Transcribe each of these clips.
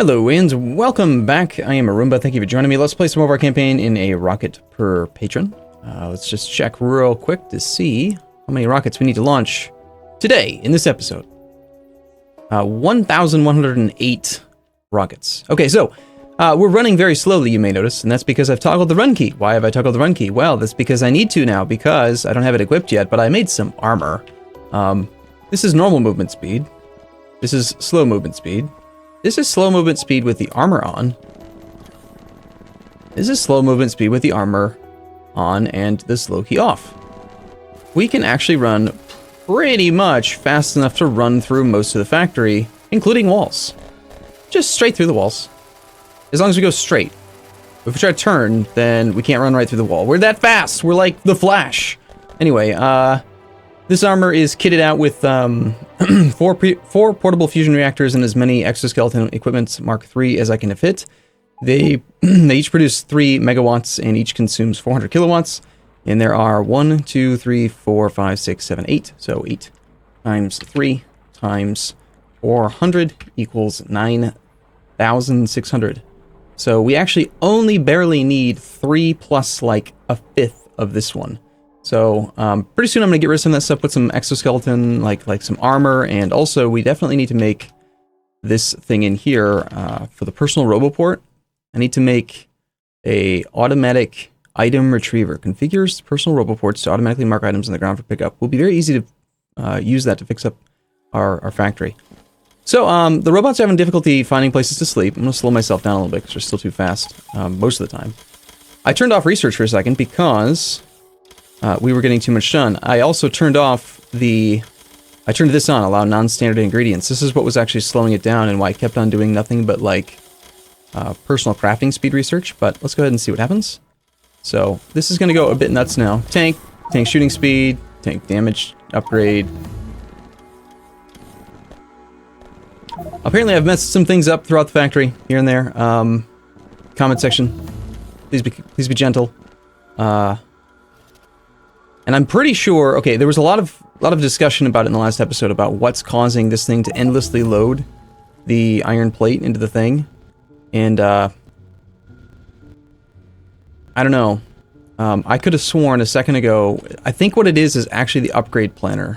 Hello and welcome back. I am Arumba. Thank you for joining me. Let's play some more of our campaign in a rocket per patron. Let's just check real quick to see how many rockets we need to launch today in this episode. 1,108 rockets. Okay, so we're running very slowly, you may notice, and that's because I've toggled the run key. Why have I toggled the run key? Well, that's because I need to now because I don't have it equipped yet, but I made some armor. This is normal movement speed. This is slow movement speed. This is slow movement speed with the armor on. This is slow movement speed with the armor on and the slow key off. We can actually run pretty much fast enough to run through most of the factory, including walls. Just straight through the walls. As long as we go straight. If we try to turn, then we can't run right through the wall. We're that fast! We're like the Flash! Anyway, this armor is kitted out with four portable fusion reactors and as many exoskeleton equipment Mark III as I can fit. They each produce 3 megawatts and each consumes 400 kilowatts. And there are 1, 2, 3, 4, 5, 6, 7, 8. So 8 times 3 times 400 equals 9,600. So we actually only barely need 3 plus like a fifth of this one. So pretty soon I'm going to get rid of some of that stuff, put some exoskeleton, like some armor, and also we definitely need to make this thing in here for the personal roboport. I need to make a automatic item retriever. Configures personal roboports to automatically mark items on the ground for pickup. Will be very easy to use that to fix up our factory. So the robots are having difficulty finding places to sleep. I'm going to slow myself down a little bit because they're still too fast most of the time. I turned off research for a second because we were getting too much done. I also turned off I turned this on, allow non-standard ingredients. This is what was actually slowing it down and why I kept on doing nothing but like personal crafting speed research. But let's go ahead and see what happens. So this is going to go a bit nuts now. Tank shooting speed, tank damage upgrade. Apparently I've messed some things up throughout the factory, here and there. Comment section, please be gentle. And I'm pretty sure, okay, there was a lot of discussion about it in the last episode about what's causing this thing to endlessly load the iron plate into the thing. And, I don't know. I could have sworn a second ago, I think what it is actually the upgrade planner.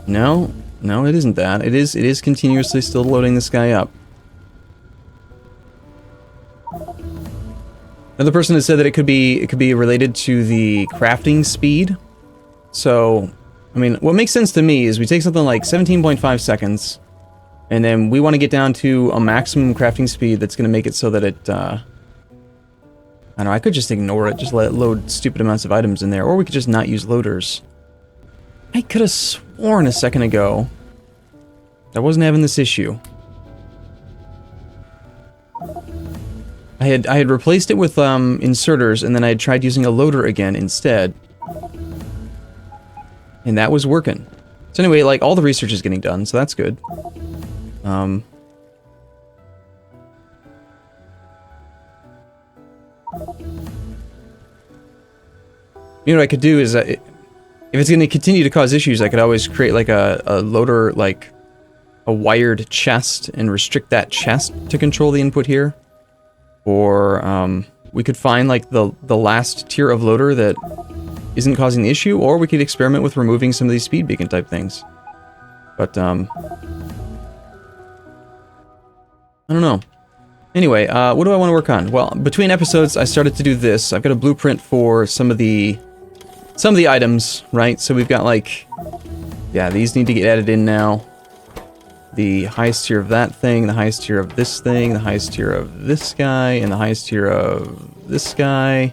No, it isn't that. It is continuously still loading this guy up. Another person has said that it could be related to the crafting speed. So, I mean, what makes sense to me is we take something like 17.5 seconds, and then we want to get down to a maximum crafting speed that's going to make it so that it, I don't know, I could just ignore it, just let it load stupid amounts of items in there, or we could just not use loaders. I could have sworn a second ago I wasn't having this issue. I had replaced it with inserters, and then I had tried using a loader again instead. And that was working. So anyway, like, all the research is getting done, so that's good. You know what I could do is, if it's going to continue to cause issues, I could always create, like, a loader, like, a wired chest, and restrict that chest to control the input here. Or, we could find, like, the last tier of loader that isn't causing the issue, or we could experiment with removing some of these speed beacon type things. But, I don't know. Anyway, what do I want to work on? Well, between episodes, I started to do this. I've got a blueprint for some of the items, right? So we've got, like, yeah, these need to get added in now. The highest tier of that thing, the highest tier of this thing, the highest tier of this guy, and the highest tier of this guy.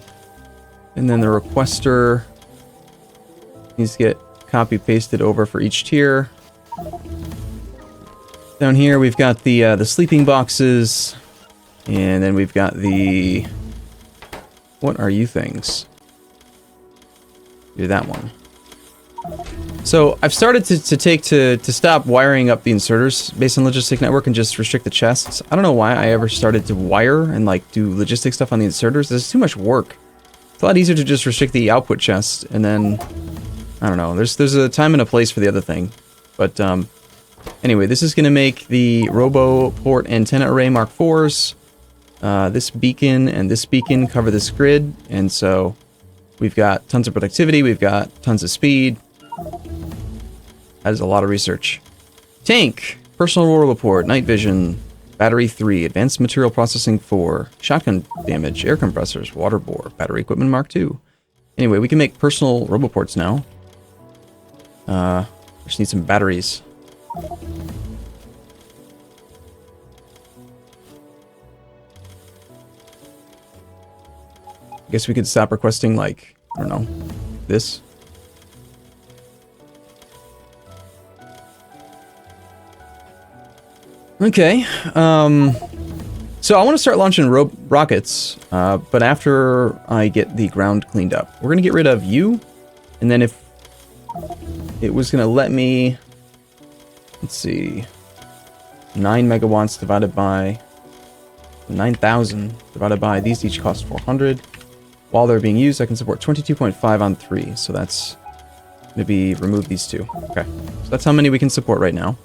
And then the requester needs to get copy-pasted over for each tier. Down here we've got the sleeping boxes, and then we've got the... What are you things? You're that one. So I've started to stop wiring up the inserters based on logistic network and just restrict the chests. I don't know why I ever started to wire and like do logistic stuff on the inserters. There's too much work. It's a lot easier to just restrict the output chest and then I don't know. There's a time and a place for the other thing, but Anyway, this is going to make the RoboPort antenna array Mark IVs. This beacon and this beacon cover this grid, and so we've got tons of productivity, we've got tons of speed. That is a lot of research. Tank, personal RoboPort, night vision, battery 3, advanced material processing 4, shotgun damage, air compressors, water bore, battery equipment Mark II. Anyway, we can make personal RoboPorts now. Just need some batteries. I guess we could stop requesting, like, I don't know, this. Okay, so I want to start launching rockets, but after I get the ground cleaned up. We're going to get rid of you, and then if it was going to let me, let's see, 9 megawatts divided by 9,000 divided by, these each cost 400. While they're being used, I can support 22.5 on 3, so that's maybe remove these two. Okay, so that's how many we can support right now.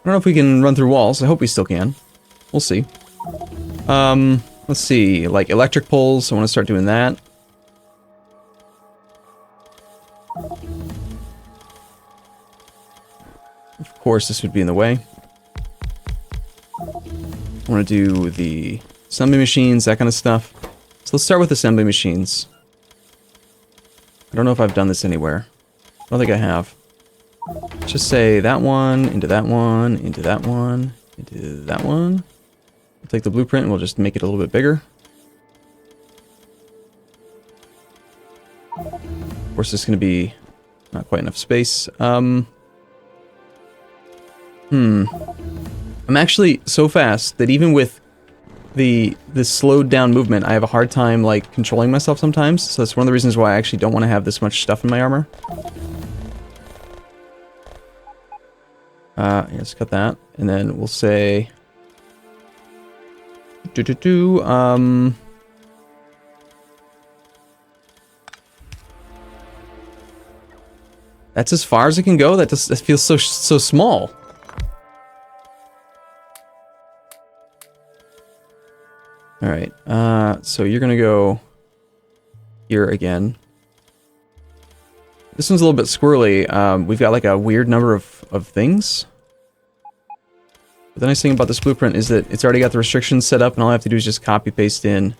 I don't know if we can run through walls. I hope we still can. We'll see. Let's see, like electric poles, I want to start doing that. Of course, this would be in the way. I want to do the assembly machines, that kind of stuff. So let's start with assembly machines. I don't know if I've done this anywhere. I don't think I have. Let's just say that one, into that one, into that one, into that one. We'll take the blueprint and we'll just make it a little bit bigger. Of course, this is going to be not quite enough space. I'm actually so fast that even with this slowed down movement, I have a hard time, like, controlling myself sometimes. So that's one of the reasons why I actually don't want to have this much stuff in my armor. Yeah, let's cut that, and then we'll say that's as far as it can go. That feels so small. All right, so you're gonna go here again. This one's a little bit squirrely. We've got like a weird number of things. But the nice thing about this blueprint is that it's already got the restrictions set up, and all I have to do is just copy paste in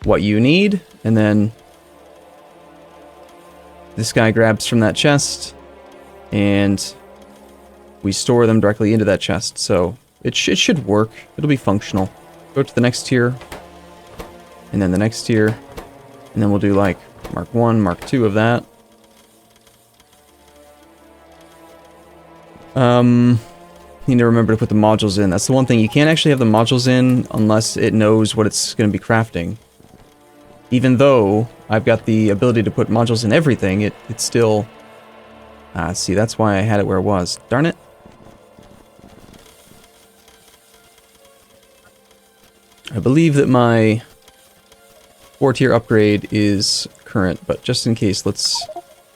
what you need, and then this guy grabs from that chest, and we store them directly into that chest. So it should work. It'll be functional. Go to the next tier, and then the next tier, and then we'll do like Mark 1, Mark 2 of that. Need to remember to put the modules in. That's the one thing. You can't actually have the modules in unless it knows what it's going to be crafting. Even though I've got the ability to put modules in everything, it's still... see, that's why I had it where it was. Darn it. I believe that my 4-tier upgrade is current, but just in case, let's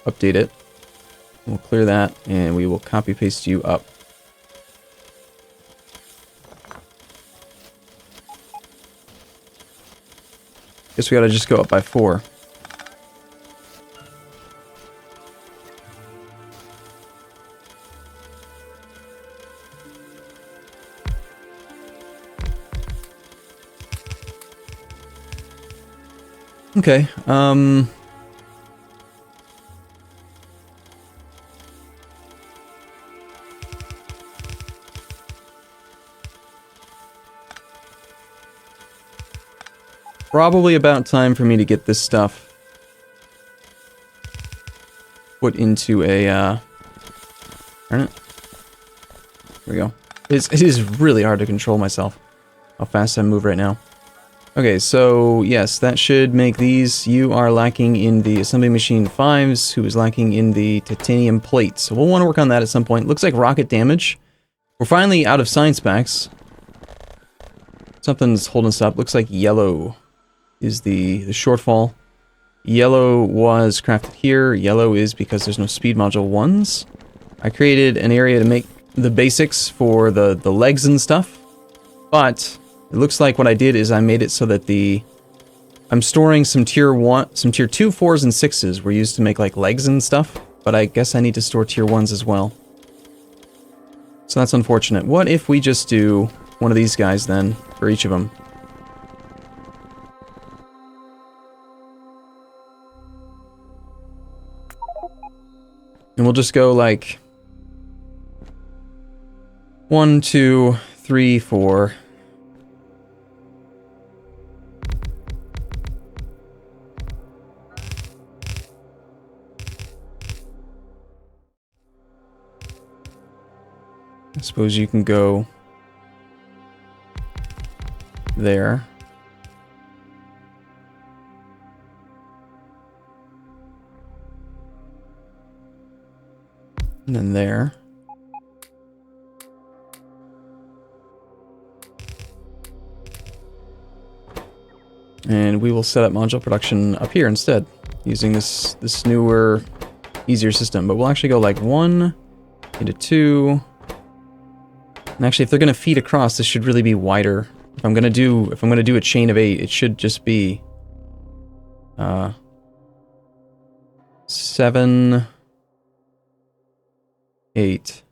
update it. We'll clear that, and we will copy paste you up. Guess we gotta just go up by 4. Okay, probably about time for me to get this stuff put into a, darn it. Here we go. It is really hard to control myself, how fast I move right now. Okay, so yes, that should make these. You are lacking in the assembly machine 5s, who is lacking in the titanium plates. So we'll want to work on that at some point. Looks like rocket damage. We're finally out of science packs. Something's holding us up. Looks like yellow is the shortfall. Yellow was crafted here. Yellow is because there's no speed module 1s. I created an area to make the basics for the legs and stuff, but it looks like what I did is I made it so that I'm storing some tier 2 4s and 6s were used to make like legs and stuff, but I guess I need to store tier 1s as well. So that's unfortunate. What if we just do one of these guys then for each of them? And we'll just go like 1, 2, 3, 4. I suppose you can go there. And then there. And we will set up module production up here instead, using this newer, easier system. But we'll actually go like 1 into 2. And actually, if they're gonna feed across, this should really be wider. If I'm gonna do a chain of 8, it should just be 7, 8.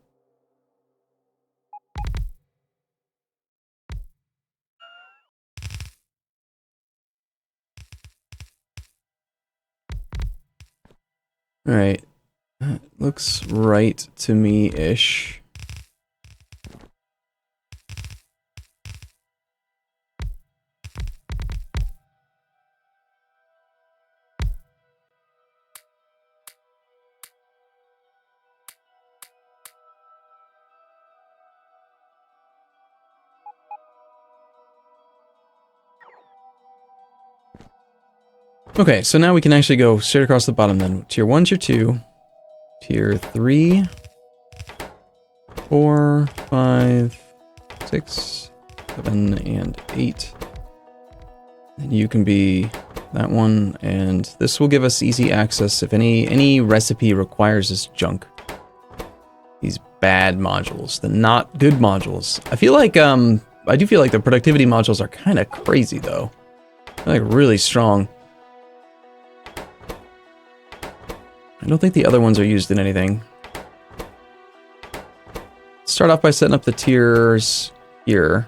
All right, that looks right to me-ish. Okay, so now we can actually go straight across the bottom then. Tier 1, Tier 2, Tier 3, 4, 5, 6, 7, and 8. And you can be that one, and this will give us easy access if any recipe requires this junk. These bad modules, the not good modules. I feel like, I do feel like the productivity modules are kind of crazy though. They're like really strong. I don't think the other ones are used in anything. Start off by setting up the tiers here.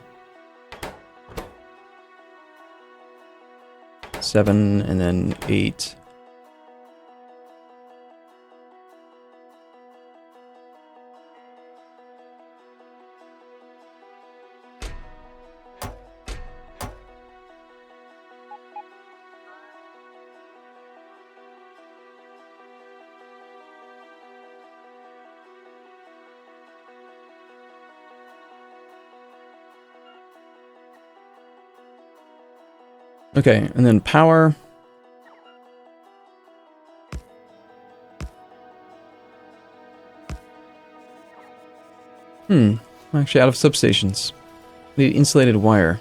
7 and then 8. Okay, and then power. I'm actually out of substations. Need insulated wire.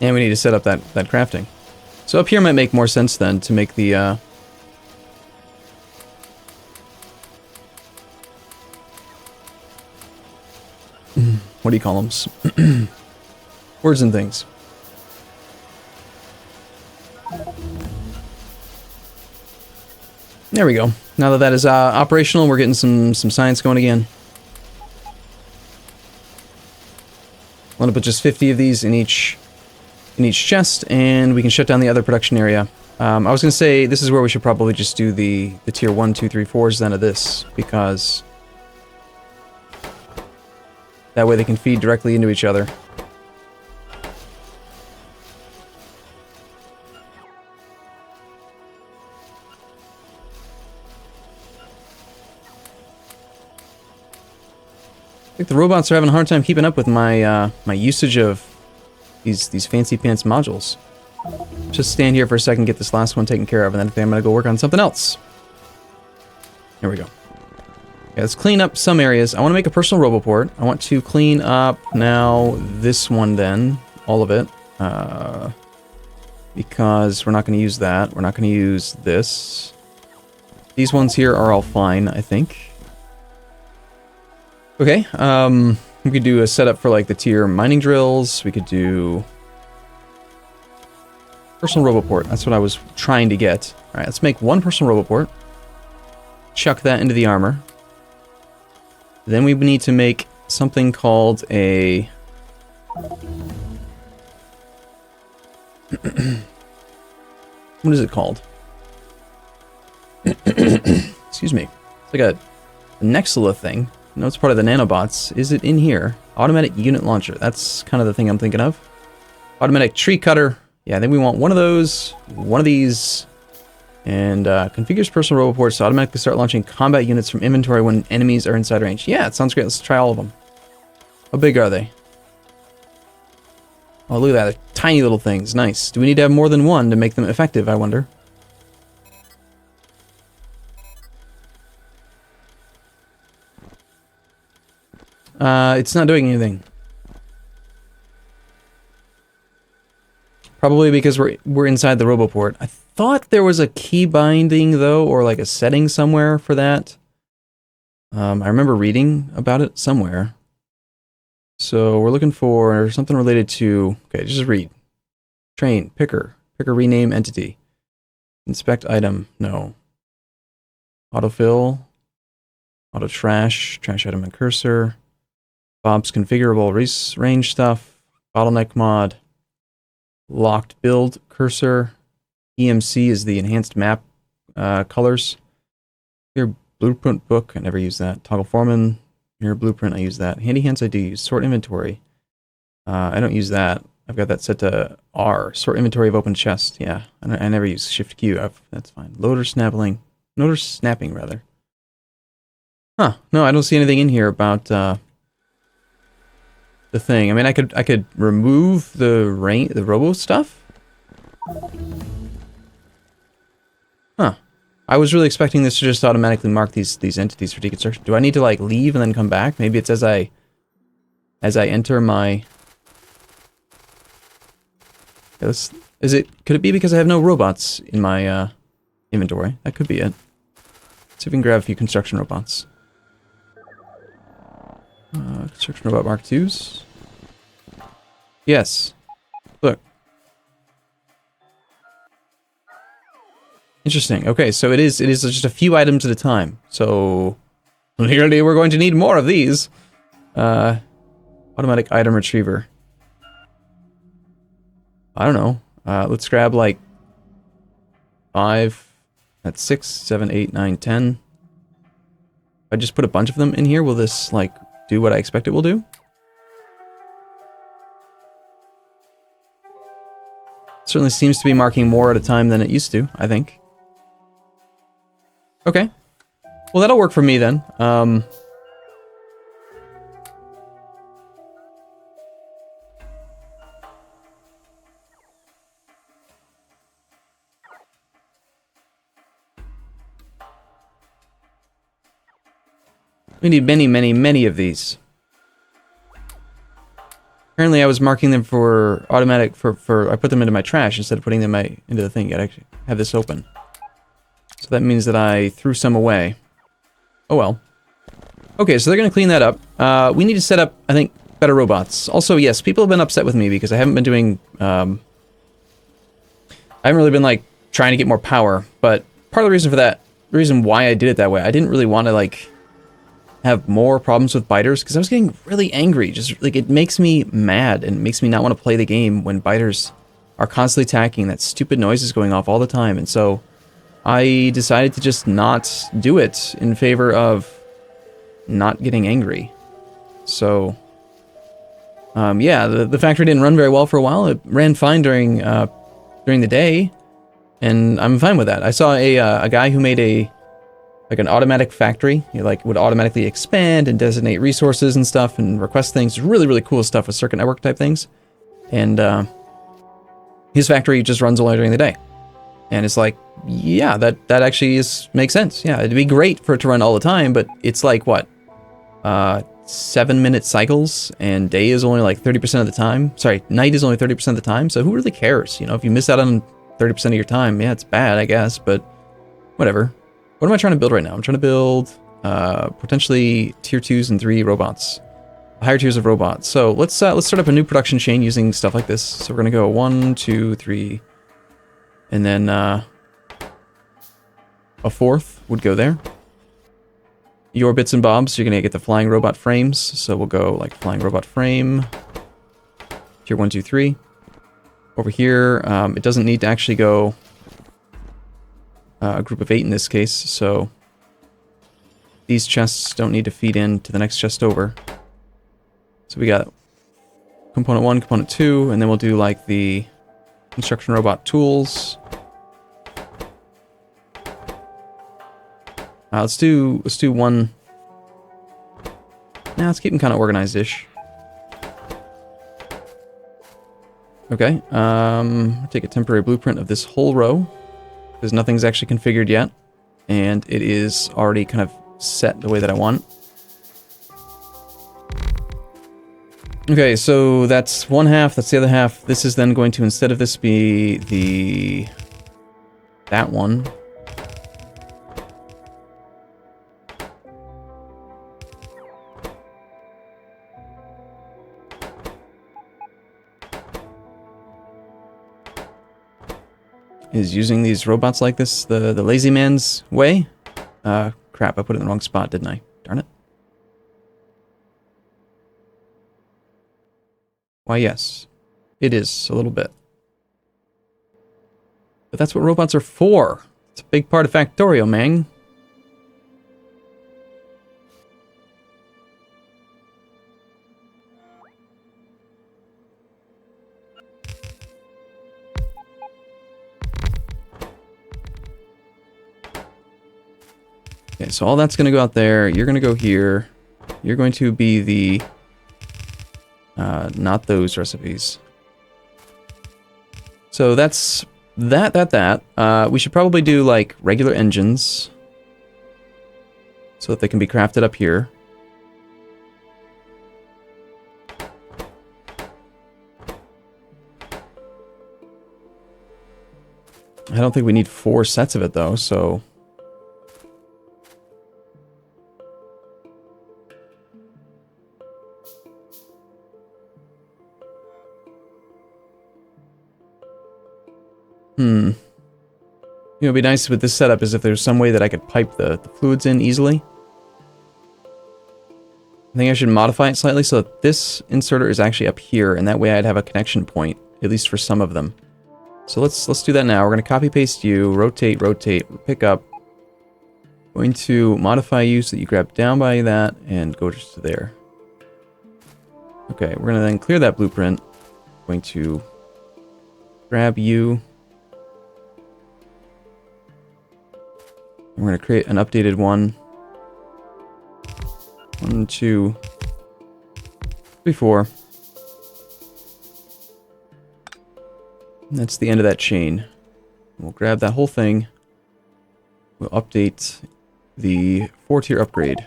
And we need to set up that crafting. So up here might make more sense then to make the what do you call them? Words and things. There we go. Now that that is operational, we're getting some science going again. I want to put just 50 of these in each chest, and we can shut down the other production area. I was going to say this is where we should probably just do the tier 1, 2, 3, 4s then of this, because that way they can feed directly into each other. I think the robots are having a hard time keeping up with my my usage of these fancy pants modules. Just stand here for a second, get this last one taken care of, and then I think I'm gonna go work on something else. Here we go. Okay, let's clean up some areas. I want to make a personal roboport. I want to clean up now this one then, all of it. Because we're not going to use that. We're not going to use this. These ones here are all fine, I think. Okay, we could do a setup for like the tier mining drills. We could do personal roboport. That's what I was trying to get. All right, let's make one personal roboport. Chuck that into the armor. Then we need to make something called a... What is it called? Excuse me. It's like a Nexula thing. No, it's part of the nanobots. Is it in here? Automatic unit launcher. That's kind of the thing I'm thinking of. Automatic tree cutter. Yeah, I think we want one of those, one of these, and configures personal roboports to automatically start launching combat units from inventory when enemies are inside range. Yeah, it sounds great. Let's try all of them. How big are they? Oh, look at that. They're tiny little things. Nice. Do we need to have more than one to make them effective, I wonder? It's not doing anything. Probably because we're inside the roboport. I thought there was a key binding though, or like a setting somewhere for that. I remember reading about it somewhere. So we're looking for something related to, okay, just read. Train, picker, rename entity. Inspect item, no. Autofill, auto trash item and cursor. Bob's configurable range stuff, bottleneck mod, locked build cursor, EMC is the enhanced map colors. Here, blueprint book, I never use that. Toggle foreman, here, blueprint, I use that. Handy hands I do use. Sort inventory, I don't use that. I've got that set to R. Sort inventory of open chest, yeah. I never use shift Q, that's fine. Loader snapping rather. Huh, no, I don't see anything in here about the thing. I mean, I could remove the robo stuff. Huh. I was really expecting this to just automatically mark these entities for deconstruction. Do I need to like leave and then come back? Maybe it's as I enter my... Could it be because I have no robots in my inventory? That could be it. Let's see if we can grab a few construction robots. Construction robot Mark IIs. Yes. Look. Interesting. Okay, so it is just a few items at a time. So clearly we're going to need more of these. Automatic item retriever. I don't know. Let's grab like 5. That's 6, 7, 8, 9, 10. If I just put a bunch of them in here, will this like do what I expect it will do? Certainly seems to be marking more at a time than it used to, I think. Okay. Well, that'll work for me then. We need many, many, many of these. Apparently I was marking them for automatic, I put them into my trash instead of putting them into the thing. Yet I actually have this open. So that means that I threw some away. Oh well. Okay, so they're going to clean that up. We need to set up, I think, better robots. Also, yes, people have been upset with me because I haven't been doing, I haven't really been, like, trying to get more power. But part of the reason for that, the reason why I did it that way, I didn't really want to, like, have more problems with biters because I was getting really angry. Just like it makes me mad and makes me not want to play the game when biters are constantly attacking. That stupid noise is going off all the time, and so I decided to just not do it in favor of not getting angry. So yeah, the factory didn't run very well for a while. It ran fine during the day, and I'm fine with that. I saw a guy who made an automatic factory. He like would automatically expand and designate resources and stuff and request things. Really, really cool stuff with circuit network type things. And his factory just runs only during the day. And it's like Yeah, that actually makes sense. Yeah, it'd be great for it to run all the time, but it's like what? 7-minute cycles, and day is only like 30% of the time. Sorry, night is only 30% of the time, so who really cares? You know, if you miss out on 30% of your time, yeah, it's bad, I guess, but whatever. What am I trying to build right now? I'm trying to build potentially tier 2s and 3 robots. Higher tiers of robots. So let's start up a new production chain using stuff like this. So we're gonna go 1, 2, 3, and then a 4th would go there. Your bits and bobs, you're gonna get the flying robot frames. So we'll go like flying robot frame, tier 1, 2, 3. Over here, it doesn't need to actually go a group of 8 in this case. So these chests don't need to feed into the next chest over. So we got component 1, component 2, and then we'll do like the construction robot tools. Let's do one. Now let's keep them kind of organized-ish. Okay. Take a temporary blueprint of this whole row because nothing's actually configured yet, and it is already kind of set the way that I want. Okay, so that's one half, that's the other half. This is then going to, instead of this, be that one. Is using these robots like this the lazy man's way? Crap, I put it in the wrong spot, didn't I? Darn it. Why, yes. It is, a little bit. But that's what robots are for. It's a big part of Factorio, man. Okay, so all that's going to go out there. You're going to go here. You're going to be the... not those recipes. So that's that. We should probably do like regular engines so that they can be crafted up here. I don't think we need 4 sets of it though, so... You know, it'd be nice with this setup is if there's some way that I could pipe the fluids in easily. I think I should modify it slightly so that this inserter is actually up here, and that way I'd have a connection point, at least for some of them. So let's do that now. We're going to copy paste you, rotate, pick up. Going to modify you so that you grab down by that and go just to there. Okay, we're going to then clear that blueprint. Going to grab you. We're going to create an updated one. 1, 2, 3, 4. And that's the end of that chain. We'll grab that whole thing. We'll update the 4-tier upgrade.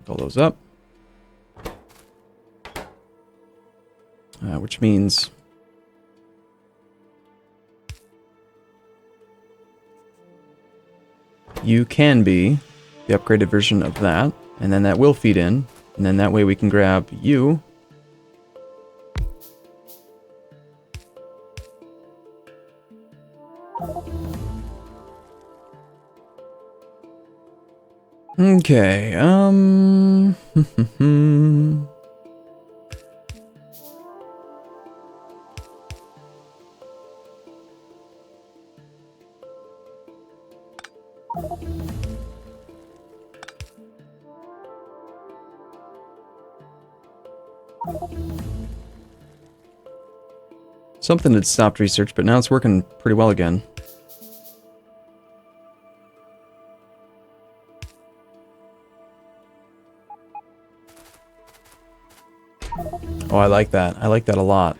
Call those up. Which means... you can be the upgraded version of that, and then that will feed in, and then that way we can grab you. Okay, something had stopped research, but now it's working pretty well again. Oh, I like that. I like that a lot.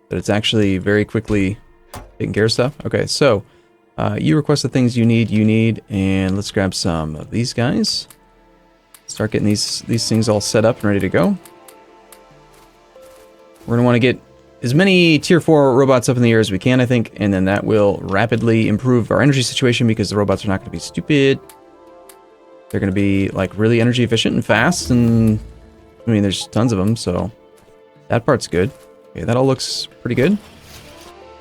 That it's actually very quickly Taking care of stuff? Okay, so you request the things you need, and let's grab some of these guys. Start getting these things all set up and ready to go. We're going to want to get as many tier 4 robots up in the air as we can, I think, and then that will rapidly improve our energy situation because the robots are not going to be stupid. They're going to be, like, really energy efficient and fast, and, I mean, there's tons of them, so that part's good. Okay, that all looks pretty good.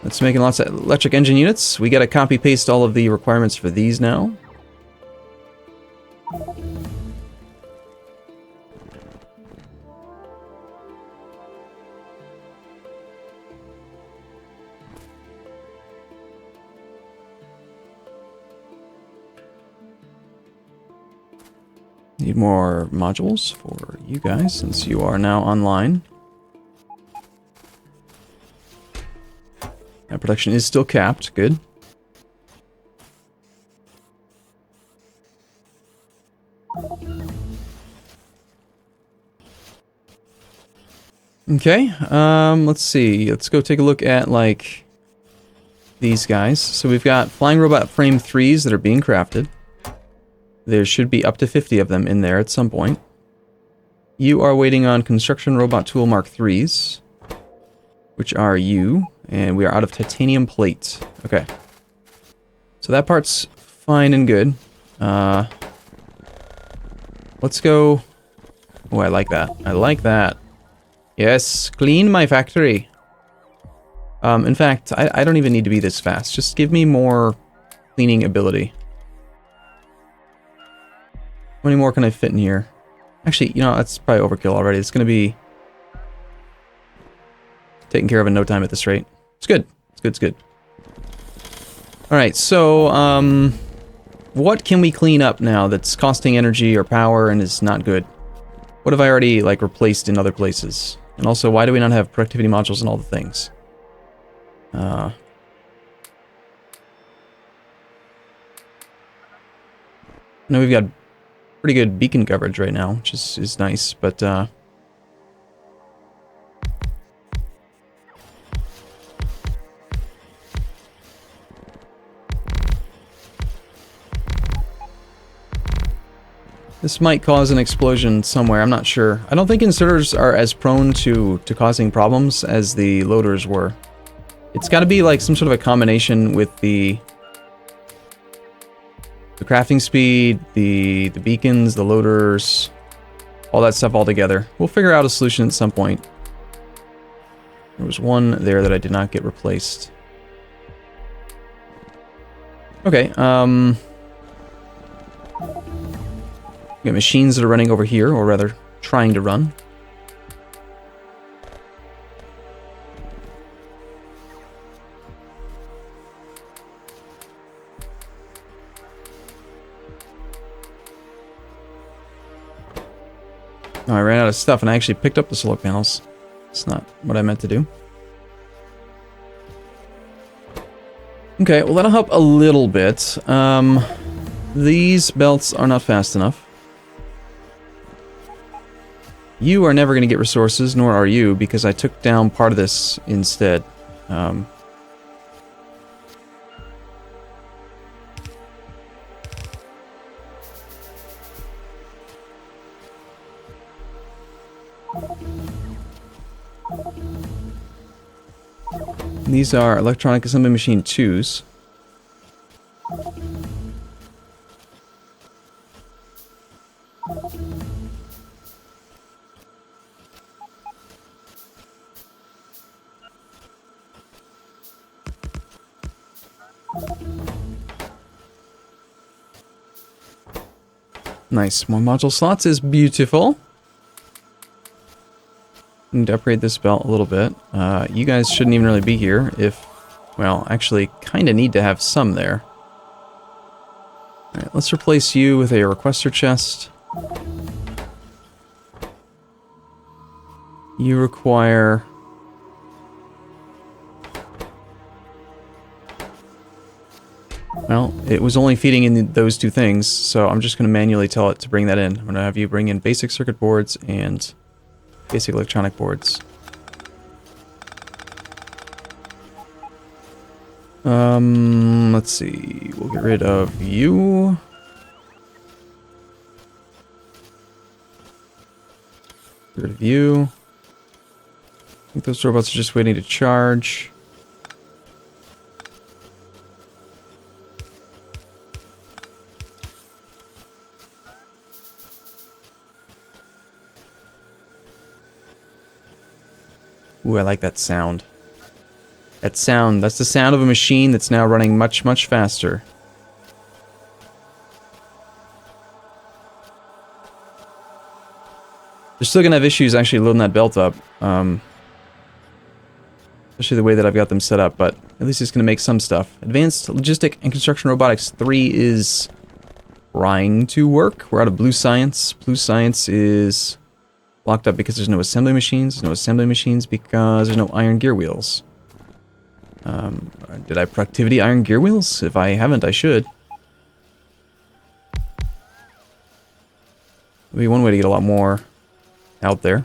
Let's make lots of electric engine units. We got to copy-paste all of the requirements for these now. Need more modules for you guys since you are now online. That production is still capped. Good. Okay, let's see. Let's go take a look at, like, these guys. So we've got flying robot frame 3s that are being crafted. There should be up to 50 of them in there at some point. You are waiting on construction robot tool mark 3s, which are you, and we are out of titanium plate. Okay. So that part's fine and good. Let's go... Oh, I like that. I like that. Yes, clean my factory. In fact, I don't even need to be this fast. Just give me more cleaning ability. How many more can I fit in here? Actually, you know, that's probably overkill already. It's going to be taken care of in no time at this rate. It's good. It's good. It's good. Alright, so, what can we clean up now that's costing energy or power and is not good? What have I already, like, replaced in other places? And also, why do we not have productivity modules and all the things? I know we've got pretty good beacon coverage right now, which is nice, but this might cause an explosion somewhere, I'm not sure. I don't think inserters are as prone to causing problems as the loaders were. It's got to be like some sort of a combination with the crafting speed, the beacons, the loaders, all that stuff all together. We'll figure out a solution at some point. There was one there that I did not get replaced. Okay, we got machines that are running over here, or rather, trying to run. Oh, I ran out of stuff, and I actually picked up the solar panels. It's not what I meant to do. Okay, well that'll help a little bit. These belts are not fast enough. You are never going to get resources, nor are you, because I took down part of this instead. These are electronic assembly machine 2s. Nice. More module slots is beautiful. Need to upgrade this belt a little bit. You guys shouldn't even really be here if... Well, actually, kind of need to have some there. Alright, let's replace you with a requester chest. You require... Well, it was only feeding in those two things, so I'm just going to manually tell it to bring that in. I'm going to have you bring in basic circuit boards and basic electronic boards. Let's see. We'll get rid of you. Get rid of you. I think those robots are just waiting to charge. Ooh, I like that sound. That sound, that's the sound of a machine that's now running much, much faster. They're still gonna have issues actually loading that belt up. Especially the way that I've got them set up, but at least it's gonna make some stuff. Advanced Logistic and Construction Robotics 3 is trying to work. We're out of Blue Science. Blue Science is locked up because there's no assembly machines. There's no assembly machines because there's no iron gear wheels. Did I productivity iron gear wheels? If I haven't, I should. Would be one way to get a lot more out there.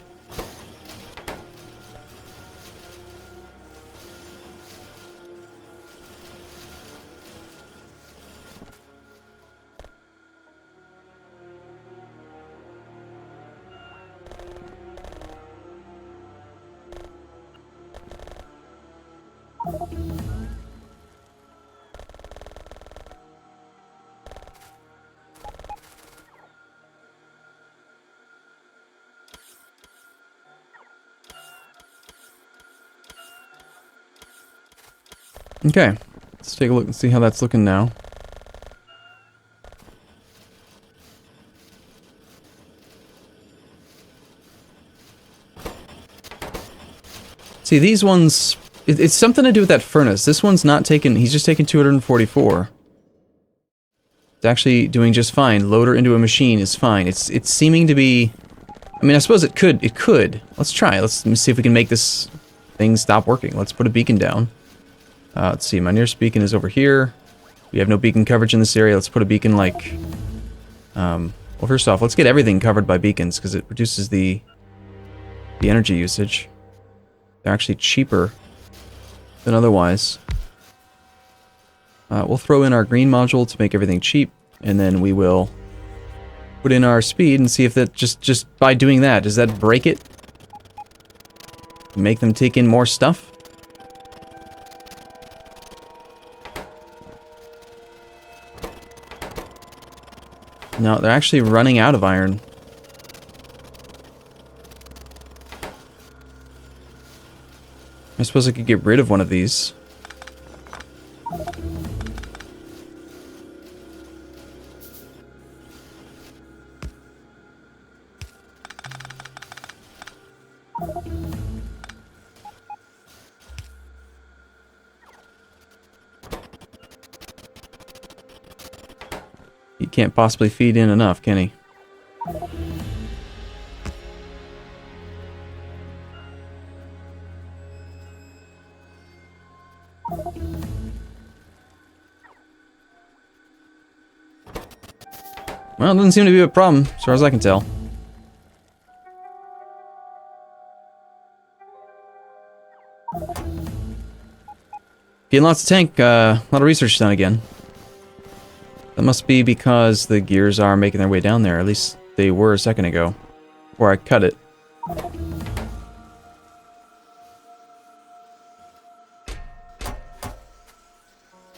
Okay, let's take a look and see how that's looking now. See, these ones, it's something to do with that furnace. This one's not taking, he's just taking 244. It's actually doing just fine. Loader into a machine is fine. It's seeming to be, I mean, I suppose it could. Let's try. Let me see if we can make this thing stop working. Let's put a beacon down. Let's see, my nearest beacon is over here. We have no beacon coverage in this area. Let's put a beacon like... well, first off, let's get everything covered by beacons, because it reduces the energy usage. They're actually cheaper than otherwise. We'll throw in our green module to make everything cheap, and then we will put in our speed and see if that, just by doing that, does that break it? Make them take in more stuff? No, they're actually running out of iron. I suppose I could get rid of one of these. He can't possibly feed in enough, can he? Well, it doesn't seem to be a problem, as far as I can tell. Getting lots of tank, a lot of research done again. That must be because the gears are making their way down there. At least they were a second ago. Before I cut it.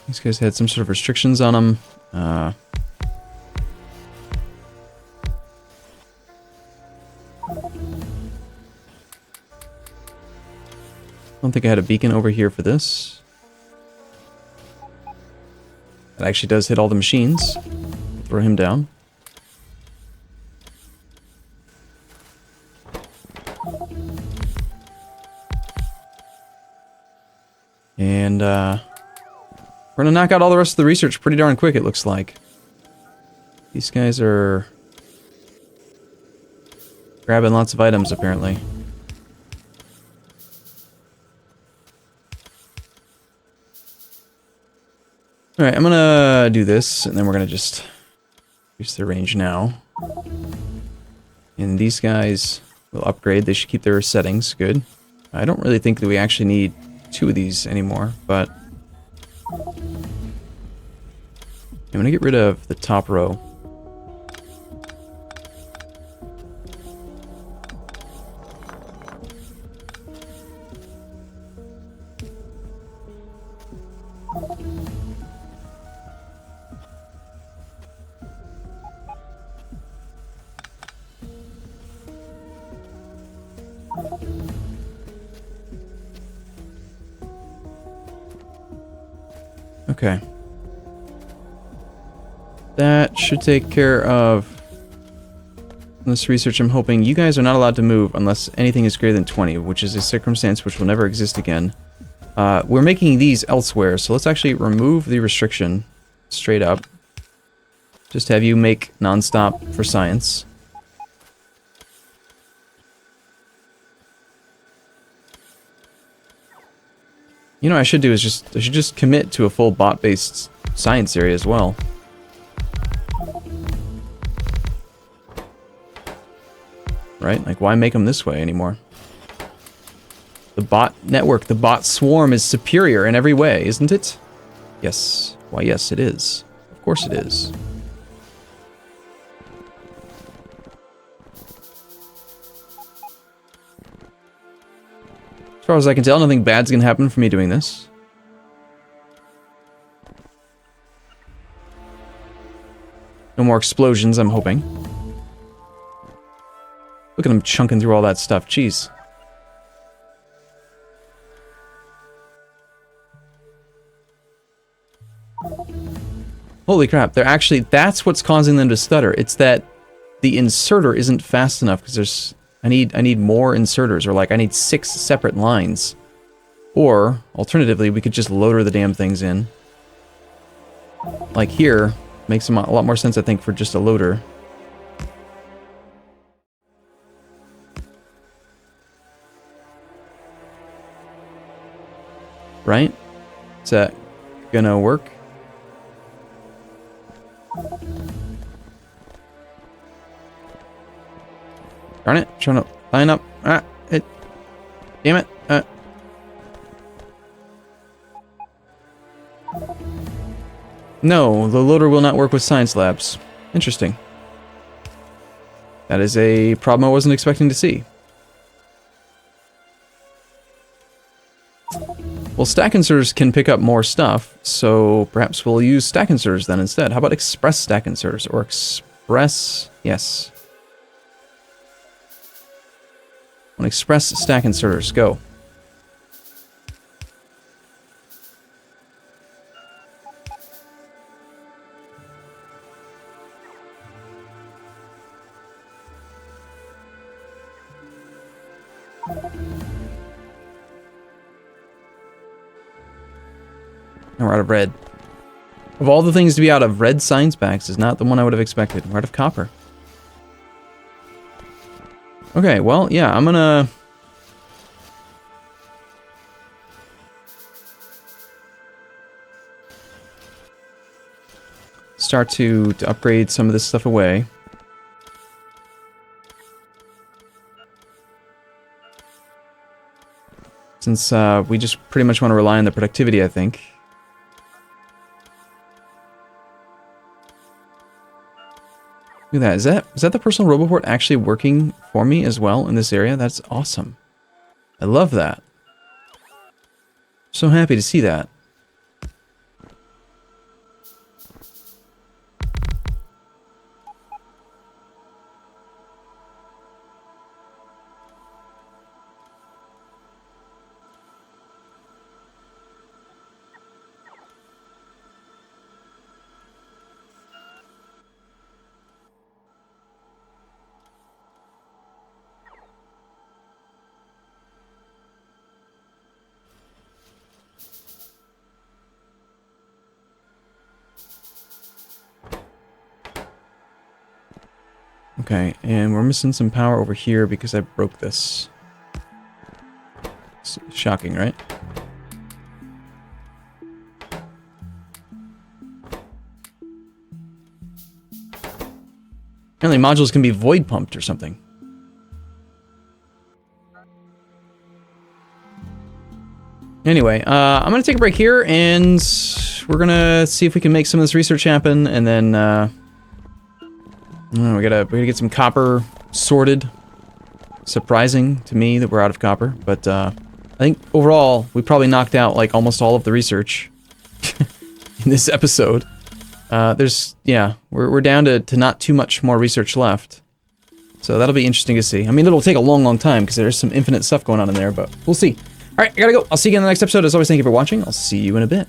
These guys had some sort of restrictions on them. I don't think I had a beacon over here for this. It actually does hit all the machines. Throw him down. And, we're gonna knock out all the rest of the research pretty darn quick, it looks like. These guys are grabbing lots of items, apparently. Alright, I'm gonna do this, and then we're gonna just use the range now. And these guys will upgrade. They should keep their settings. Good. I don't really think that we actually need 2 of these anymore, but I'm gonna get rid of the top row. Okay. That should take care of this research. I'm hoping you guys are not allowed to move unless anything is greater than 20, which is a circumstance which will never exist again. We're making these elsewhere, so let's actually remove the restriction straight up. Just have you make nonstop for science. You know what I should do is I should just commit to a full bot-based science area as well. Right? Like, why make them this way anymore? The bot network, the bot swarm is superior in every way, isn't it? Yes. Why, yes, it is. Of course it is. As far as I can tell, nothing bad's gonna happen from me doing this. No more explosions, I'm hoping. Look at him chunking through all that stuff, jeez. Holy crap, they're actually, that's what's causing them to stutter. It's that the inserter isn't fast enough, because there's, I need more inserters, or like, I need 6 separate lines. Or, alternatively, we could just loader the damn things in. Like here, makes a lot more sense, I think, for just a loader. Right? Is that gonna work? Darn it, trying to line up. Damn it. No, the loader will not work with science labs. Interesting. That is a problem I wasn't expecting to see. Well, stack inserters can pick up more stuff, so perhaps we'll use stack inserters then instead. How about express stack inserters? Or express... yes. On express stack inserters, go. And we're out of red. Of all the things to be out of, red science packs is not the one I would have expected. We're out of copper. Okay, well, yeah, I'm gonna... start to upgrade some of this stuff away. Since we just pretty much want to rely on the productivity, I think. Look at that. Is that the personal roboport actually working for me as well in this area? That's awesome. I love that. So happy to see that. Okay, and we're missing some power over here because I broke this. It's shocking, right? Apparently modules can be void pumped or something. Anyway, I'm gonna take a break here, and we're gonna see if we can make some of this research happen, and then we gotta get some copper sorted. Surprising to me that we're out of copper, but I think overall we probably knocked out like almost all of the research in this episode. We're down to not too much more research left. So that'll be interesting to see. I mean, it'll take a long time because there's some infinite stuff going on in there, but we'll see. Alright, I gotta go. I'll see you again in the next episode. As always, thank you for watching. I'll see you in a bit.